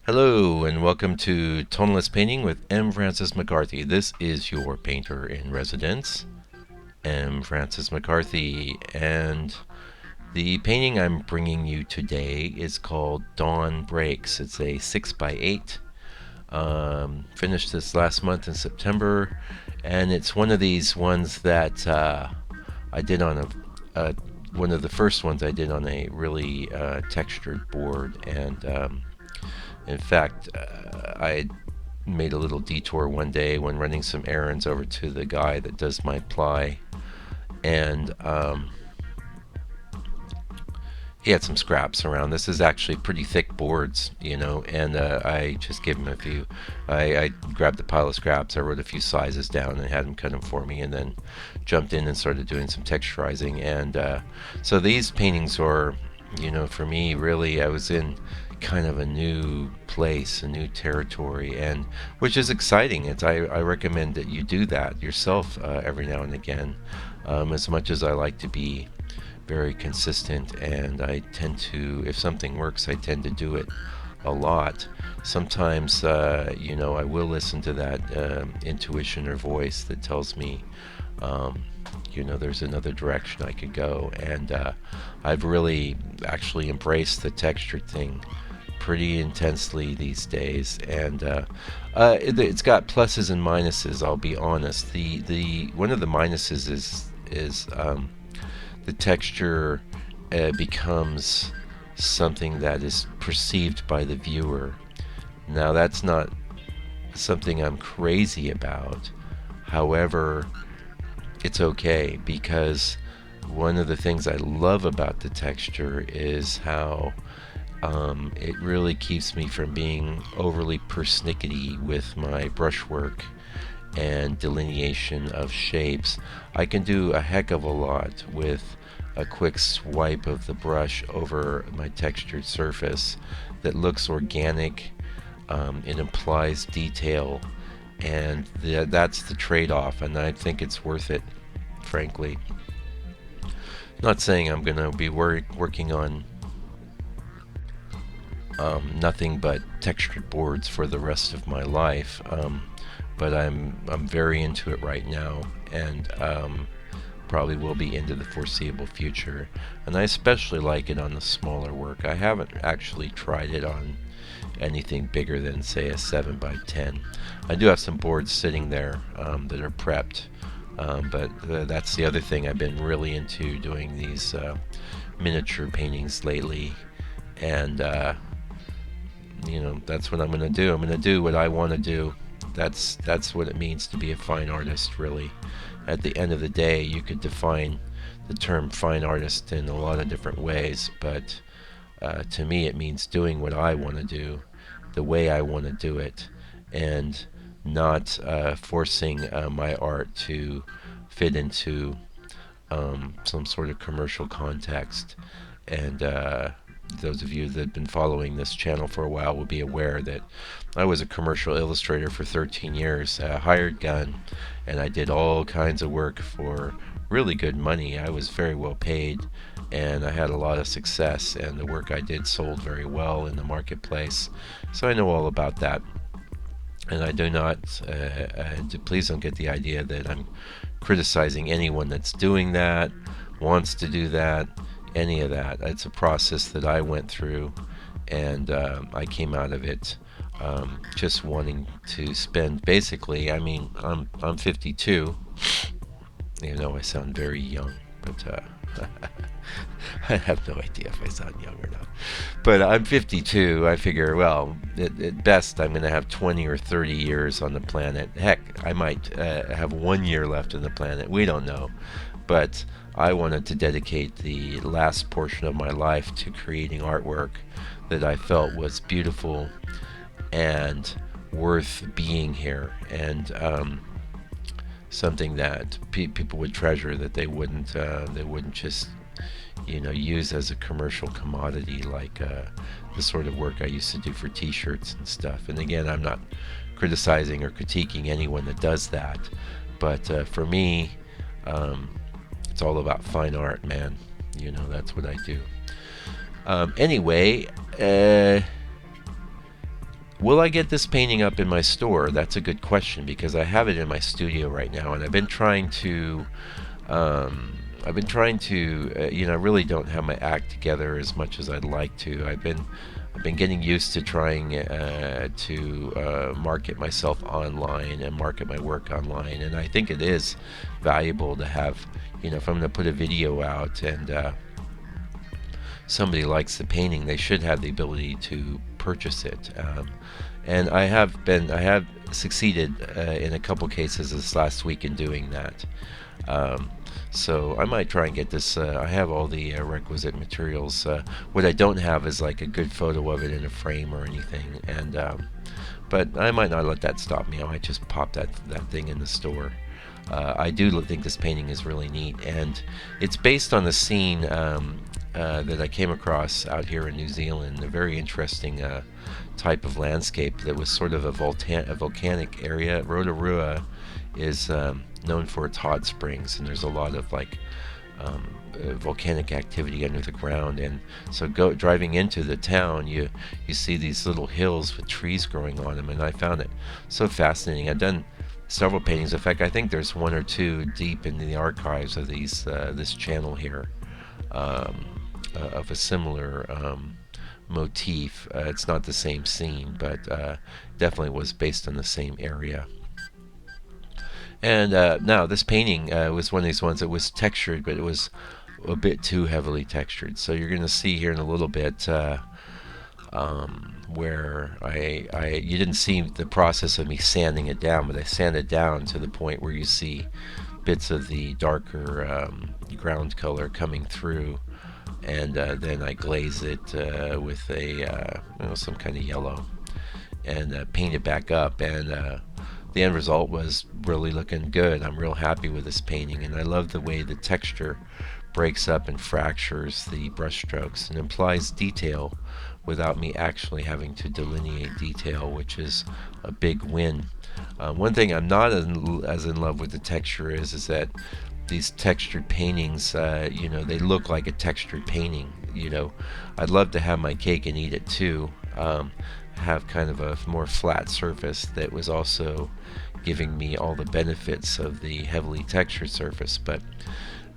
Hello and welcome to Tonalist Painting with M. Francis McCarthy. This is your painter in residence, M. Francis McCarthy, and the painting I'm bringing you today is called Dawn Breaks. It's a 6x8. Finished this last month in September, and it's one of these ones that I did on a one of the first ones I did on a really textured board, and in fact, I made a little detour one day when running some errands over to the guy that does my ply, and he had some scraps around. This is actually pretty thick boards, and I just gave him a few. I grabbed a pile of scraps, I wrote a few sizes down and had him cut them for me, and then jumped in and started doing some texturizing. And so these paintings are, for me, really, I was in kind of a new place, a new territory, and which is exciting. I recommend that you do that yourself every now and again. As much as I like to be very consistent, and I tend to, if something works, I tend to do it a lot. Sometimes, I will listen to that intuition or voice that tells me, there's another direction I could go. And I've really actually embraced the textured thing pretty intensely these days, and it's got pluses and minuses. I'll be honest. The one of the minuses is the texture becomes something that is perceived by the viewer. Now, that's not something I'm crazy about. However, it's okay, because one of the things I love about the texture is how it really keeps me from being overly persnickety with my brushwork and delineation of shapes. I can do a heck of a lot with a quick swipe of the brush over my textured surface that looks organic. It implies detail, and that's the trade-off, and I think it's worth it, frankly. Not saying I'm going to be working on nothing but textured boards for the rest of my life, but I'm very into it right now, and probably will be into the foreseeable future. And I especially like it on the smaller work. I haven't actually tried it on anything bigger than, say, a 7x10. I do have some boards sitting there that are prepped, but that's the other thing. I've been really into doing these miniature paintings lately, and that's what I'm going to do. I'm going to do what I want to do. That's what it means to be a fine artist, really. At the end of the day, you could define the term fine artist in a lot of different ways, but to me it means doing what I want to do, the way I want to do it, and not forcing my art to fit into some sort of commercial context. And those of you that have been following this channel for a while will be aware that I was a commercial illustrator for 13 years, a hired gun, and I did all kinds of work for really good money. I was very well paid, and I had a lot of success, and the work I did sold very well in the marketplace. So I know all about that. And I do not, please don't get the idea that I'm criticizing anyone that's doing that, wants to do that, any of that. It's a process that I went through, and I came out of it just wanting to spend, basically, I'm 52. I sound very young, but I have no idea if I sound young or not. But I'm 52. I figure, well, at best, I'm going to have 20 or 30 years on the planet. Heck, I might have 1 year left on the planet. We don't know. But I wanted to dedicate the last portion of my life to creating artwork that I felt was beautiful and worth being here, and something that people would treasure, that they wouldn't just use as a commercial commodity, like the sort of work I used to do for t-shirts and stuff. And again, I'm not criticizing or critiquing anyone that does that, but for me, it's all about fine art, man. That's what I do. Anyway, Will I get this painting up in my store? That's a good question because I have it in my studio right now, and I've been trying to. I really don't have my act together as much as I'd like to. I've been getting used to trying to market myself online and market my work online, and I think it is valuable to have, if I'm going to put a video out and somebody likes the painting, they should have the ability to purchase it. And I have succeeded in a couple cases this last week in doing that. Um, so I might try and get this. I have all the requisite materials. What I don't have is like a good photo of it in a frame or anything. And but I might not let that stop me. I might just pop that thing in the store. I do think this painting is really neat, and it's based on a scene that I came across out here in New Zealand. A very interesting type of landscape that was sort of a volcanic area. Rotorua is known for its hot springs, and there's a lot of volcanic activity under the ground. And so driving into the town, you see these little hills with trees growing on them, and I found it so fascinating. I've done several paintings. In fact, I think there's one or two deep in the archives of this channel here of a similar motif. It's not the same scene, but definitely was based on the same area. And now this painting was one of these ones that was textured, but it was a bit too heavily textured. So you're going to see here in a little bit where you didn't see the process of me sanding it down, but I sanded down to the point where you see bits of the darker ground color coming through, and then I glaze it with some kind of yellow, and paint it back up, and the end result was really looking good. I'm real happy with this painting, and I love the way the texture breaks up and fractures the brush strokes and implies detail without me actually having to delineate detail, which is a big win. One thing I'm not as in love with the texture is that these textured paintings, they look like a textured painting. I'd love to have my cake and eat it too. Have kind of a more flat surface that was also giving me all the benefits of the heavily textured surface. But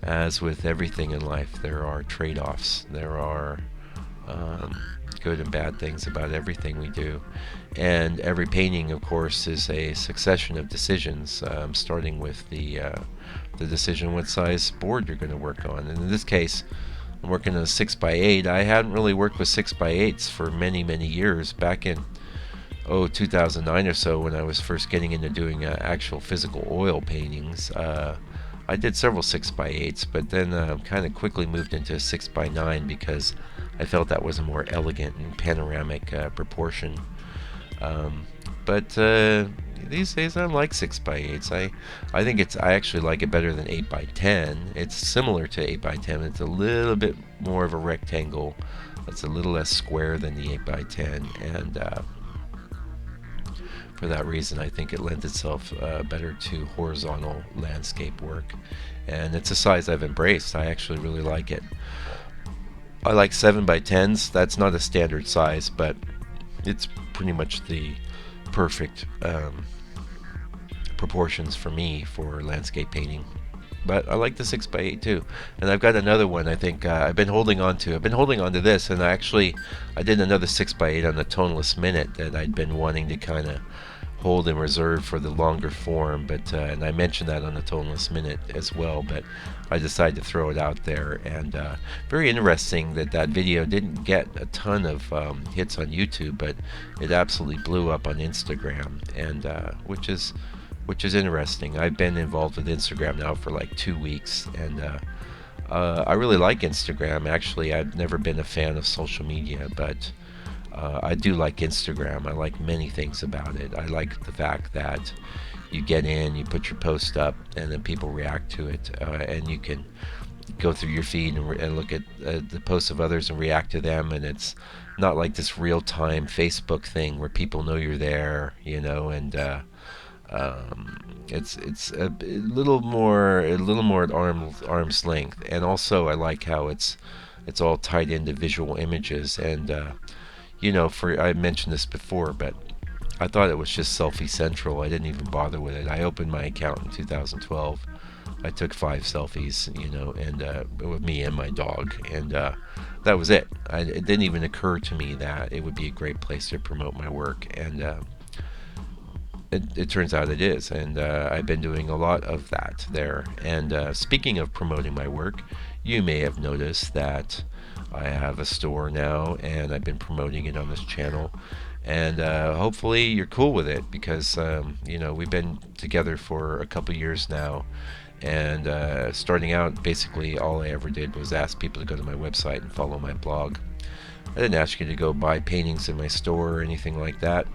as with everything in life, there are trade-offs. There are good and bad things about everything we do. And every painting, of course, is a succession of decisions, starting with the decision what size board you're going to work on. And in this case, I'm working on a 6x8. I hadn't really worked with 6x8s for many, many years. Back in 2009 or so, when I was first getting into doing actual physical oil paintings, I did several 6x8s, but then kind of quickly moved into a 6x9 because I felt that was a more elegant and panoramic proportion. But these days I like 6x8s. I think I actually like it better than 8x10. It's similar to 8x10. It's a little bit more of a rectangle. It's a little less square than the 8x10, and for that reason I think it lends itself better to horizontal landscape work. And it's a size I've embraced. I actually really like it. I like 7x10s. That's not a standard size, but it's pretty much the perfect proportions for me for landscape painting. But I like the 6x8 too. And I've got another one I think I've been holding on to. I've been holding on to this, and I did another 6x8 on the Tonalist Minute that I'd been wanting to kind of hold in reserve for the longer form, but and I mentioned that on the Tonalist Minute as well, but I decided to throw it out there. And very interesting that video didn't get a ton of hits on YouTube, but it absolutely blew up on Instagram, and which is interesting. I've been involved with Instagram now for like 2 weeks, and I really like Instagram. Actually, I've never been a fan of social media, but I do like Instagram. I like many things about it. I like the fact that you get in, you put your post up, and then people react to it, and you can go through your feed and look at the posts of others and react to them. And it's not like this real-time Facebook thing where people know you're there, and it's a little more at arm's length. And also I like how it's all tied into visual images. And I mentioned this before, but I thought it was just Selfie Central. I didn't even bother with it. I opened my account in 2012. I took 5 selfies, and with me and my dog, and that was it. It didn't even occur to me that it would be a great place to promote my work, and it turns out it is. And I've been doing a lot of that there. And speaking of promoting my work, you may have noticed that I have a store now, and I've been promoting it on this channel. And hopefully you're cool with it, because we've been together for a couple years now. And starting out, basically all I ever did was ask people to go to my website and follow my blog. I didn't ask you to go buy paintings in my store or anything like that.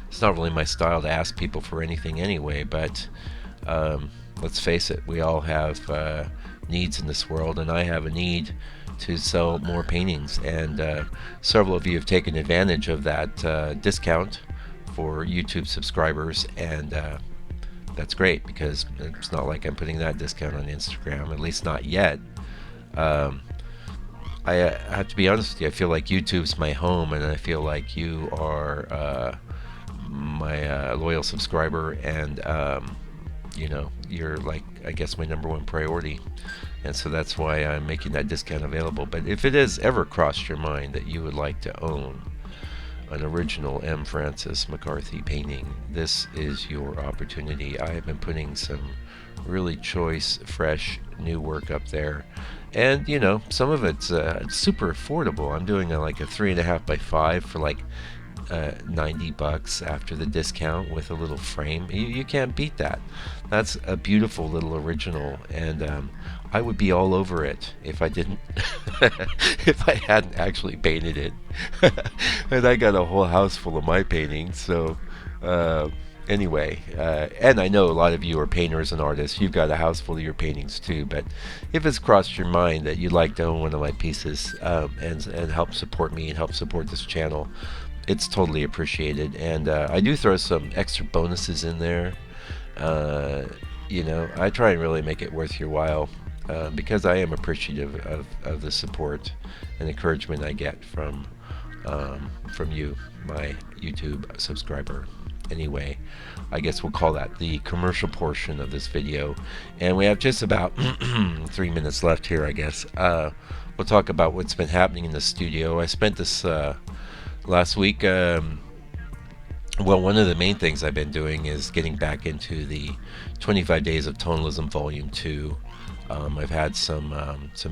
It's not really my style to ask people for anything anyway, but let's face it, we all have needs in this world, and I have a need to sell more paintings, and several of you have taken advantage of that discount for YouTube subscribers, and that's great, because it's not like I'm putting that discount on Instagram, at least not yet. I have to be honest with you, I feel like YouTube's my home, and I feel like you are my loyal subscriber, and you're, like, I guess, my #1 priority, and so that's why I'm making that discount available. But if it has ever crossed your mind that you would like to own an original M. Francis McCarthy painting, this is your opportunity. I have been putting some really choice, fresh, new work up there, and some of it's super affordable. I'm doing like a 3.5 by 5 for like $90 after the discount, with a little frame. You can't beat that. That's a beautiful little original, and I would be all over it if I didn't if I hadn't actually painted it. And I got a whole house full of my paintings, so anyway, and I know a lot of you are painters and artists. You've got a house full of your paintings too, but if it's crossed your mind that you'd like to own one of my pieces, and help support me and help support this channel, it's totally appreciated. And I do throw some extra bonuses in there. I try and really make it worth your while, because I am appreciative of the support and encouragement I get from you, my YouTube subscriber. Anyway, I guess we'll call that the commercial portion of this video, and we have just about 3 minutes left here, I guess. We'll talk about what's been happening in the studio. I spent this last week, one of the main things I've been doing is getting back into the 25 Days of Tonalism Volume 2. I've had some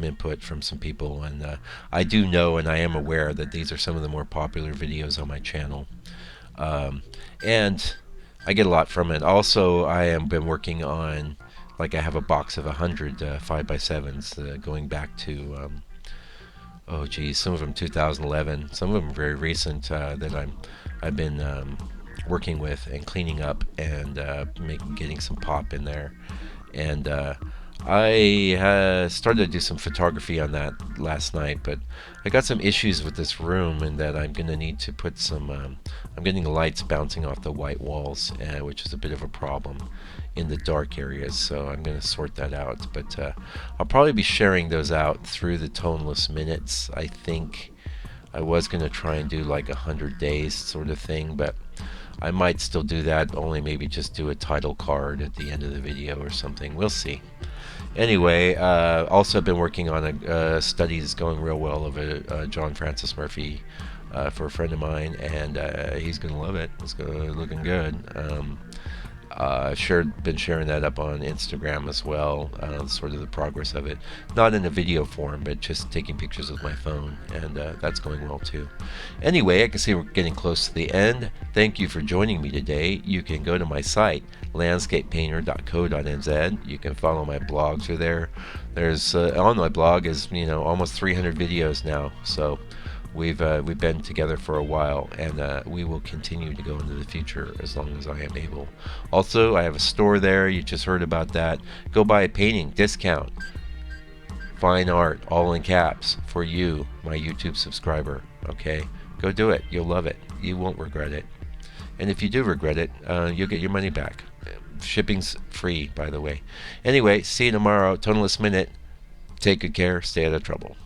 input from some people, and I do know, and I am aware, that these are some of the more popular videos on my channel, and I get a lot from it. Also, I have been working on, like, I have a box of 100 5x7s going back to oh geez, some of them 2011, some of them very recent, that I've been working with and cleaning up, and getting some pop in there. And I started to do some photography on that last night, but I got some issues with this room, and that I'm gonna need to put some I'm getting lights bouncing off the white walls, which is a bit of a problem in the dark areas, so I'm going to sort that out. But I'll probably be sharing those out through the Toneless Minutes. I think I was going to try and do like 100 days sort of thing, but I might still do that, only maybe just do a title card at the end of the video or something. We'll see. Anyway, also I've been working on a study that's going real well of a John Francis Murphy for a friend of mine, and he's going to love it. It's looking good. Been sharing that up on Instagram as well, sort of the progress of it. Not in a video form, but just taking pictures with my phone, and that's going well too. Anyway, I can see we're getting close to the end. Thank you for joining me today. You can go to my site, landscapepainter.co.nz. You can follow my blog through there. There's on my blog is almost 300 videos now, so we've been together for a while, and we will continue to go into the future as long as I am able. Also, I have a store there. You just heard about that. Go buy a painting, discount, fine art, all in caps, for you, my YouTube subscriber. Okay, go do it. You'll love it. You won't regret it. And if you do regret it, you'll get your money back. Shipping's free, by the way. Anyway, see you tomorrow. Tonalist Minute. Take good care. Stay out of trouble.